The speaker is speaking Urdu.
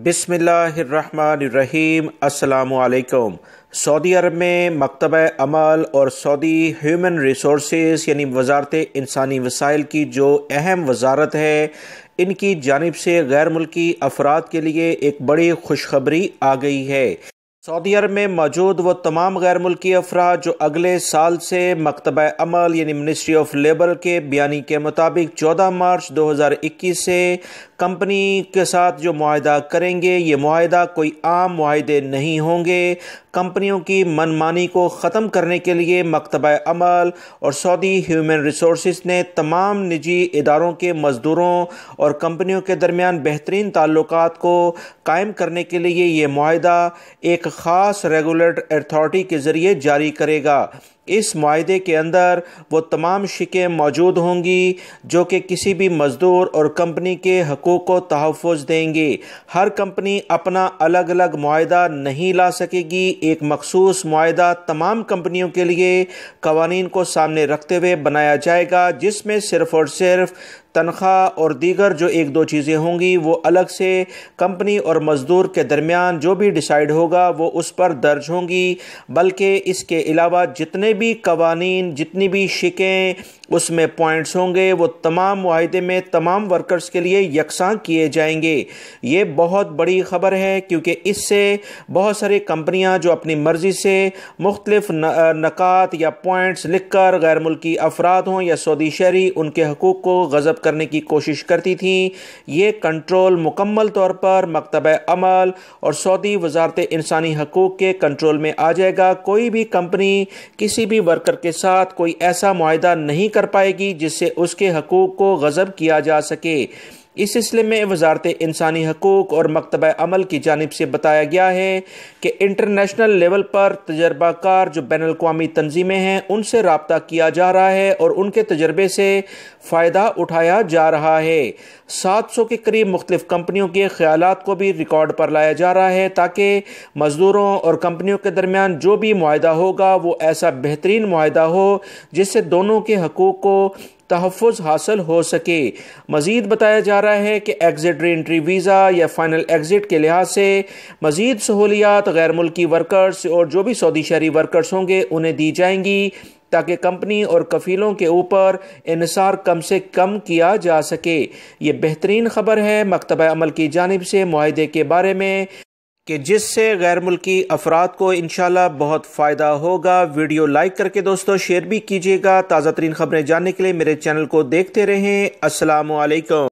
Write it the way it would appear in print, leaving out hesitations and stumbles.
بسم اللہ الرحمن الرحیم۔ السلام علیکم۔ سعودی عرب میں مکتبہ عمل اور سعودی ہیومن ریسورسز یعنی وزارت انسانی وسائل کی جو اہم وزارت ہے، ان کی جانب سے غیر ملکی افراد کے لیے ایک بڑی خوشخبری آ گئی ہے۔ سعودی عرب میں موجود وہ تمام غیر ملکی افراد جو اگلے سال سے مکتبہ عمل یعنی منسٹری آف لیبر کے بیانی کے مطابق 14 مارچ 2021 سے کمپنی کے ساتھ جو معاہدہ کریں گے، یہ معاہدہ کوئی عام معاہدے نہیں ہوں گے۔ کمپنیوں کی من مانی کو ختم کرنے کے لیے مکتبہ عمل اور سعودی ہیومن ریسورسز نے تمام نجی اداروں کے مزدوروں اور کمپنیوں کے درمیان بہترین تعلقات کو قائم کرنے کے لیے یہ معاہدہ ایک خاص ریگولیٹر اتھارٹی کے ذریعے جاری کرے گا۔ اس معاہدے کے اندر وہ تمام شقیں موجود ہوں گی جو کہ کسی بھی مزدور اور کمپنی کے حقوق کو تحفظ دیں گے۔ ہر کمپنی اپنا الگ الگ معاہدہ نہیں لا سکے گی، ایک مخصوص معاہدہ تمام کمپنیوں کے لیے قوانین کو سامنے رکھتے ہوئے بنایا جائے گا، جس میں صرف اور صرف تنخواہ اور دیگر جو ایک دو چیزیں ہوں گی وہ الگ سے کمپنی اور مزدور کے درمیان جو بھی ڈیسائیڈ ہوگا وہ اس پر درج ہوں گی، بلکہ اس کے علاوہ جتنے بھی قوانین، جتنی بھی شقیں اس میں پوائنٹس ہوں گے وہ تمام معاہدے میں تمام ورکرز کے لیے یکساں کیے جائیں گے۔ یہ بہت بڑی خبر ہے کیونکہ اس سے بہت ساری کمپنیاں جو اپنی مرضی سے مختلف نکات یا پوائنٹس لکھ کر غیر ملکی افراد ہوں یا سعودی شہری ان کے حقوق کو غصب کرنے کی کوشش کرتی تھیں، یہ کنٹرول مکمل طور پر مکتبہ عمل اور سعودی وزارت انسانی حقوق کے کنٹرول میں آ جائے گا۔ کوئی بھی کمپنی کسی بھی ورکر کے ساتھ کوئی ایسا معاہدہ نہیں کر پائے گی جس سے اس کے حقوق کو غصب کیا جا سکے۔ اس سلسلے میں وزارت انسانی حقوق اور مکتبہ عمل کی جانب سے بتایا گیا ہے کہ انٹرنیشنل لیول پر تجربہ کار جو بین الاقوامی تنظیمیں ہیں ان سے رابطہ کیا جا رہا ہے اور ان کے تجربے سے فائدہ اٹھایا جا رہا ہے۔ 700 کے قریب مختلف کمپنیوں کے خیالات کو بھی ریکارڈ پر لایا جا رہا ہے تاکہ مزدوروں اور کمپنیوں کے درمیان جو بھی معاہدہ ہوگا وہ ایسا بہترین معاہدہ ہو جس سے دونوں کے حقوق کو تحفظ حاصل ہو سکے۔ مزید بتایا جا رہا ہے کہ ایگزٹ ری انٹری ویزا یا فائنل ایگزٹ کے لحاظ سے مزید سہولیات غیر ملکی ورکرز اور جو بھی سعودی شہری ورکرز ہوں گے انہیں دی جائیں گی تاکہ کمپنی اور کفیلوں کے اوپر انحصار کم سے کم کیا جا سکے۔ یہ بہترین خبر ہے مکتبہ عمل کی جانب سے معاہدے کے بارے میں کہ جس سے غیر ملکی افراد کو انشاءاللہ بہت فائدہ ہوگا۔ ویڈیو لائک کر کے دوستو شیئر بھی کیجیے گا۔ تازہ ترین خبریں جاننے کے لیے میرے چینل کو دیکھتے رہیں۔ السلام علیکم۔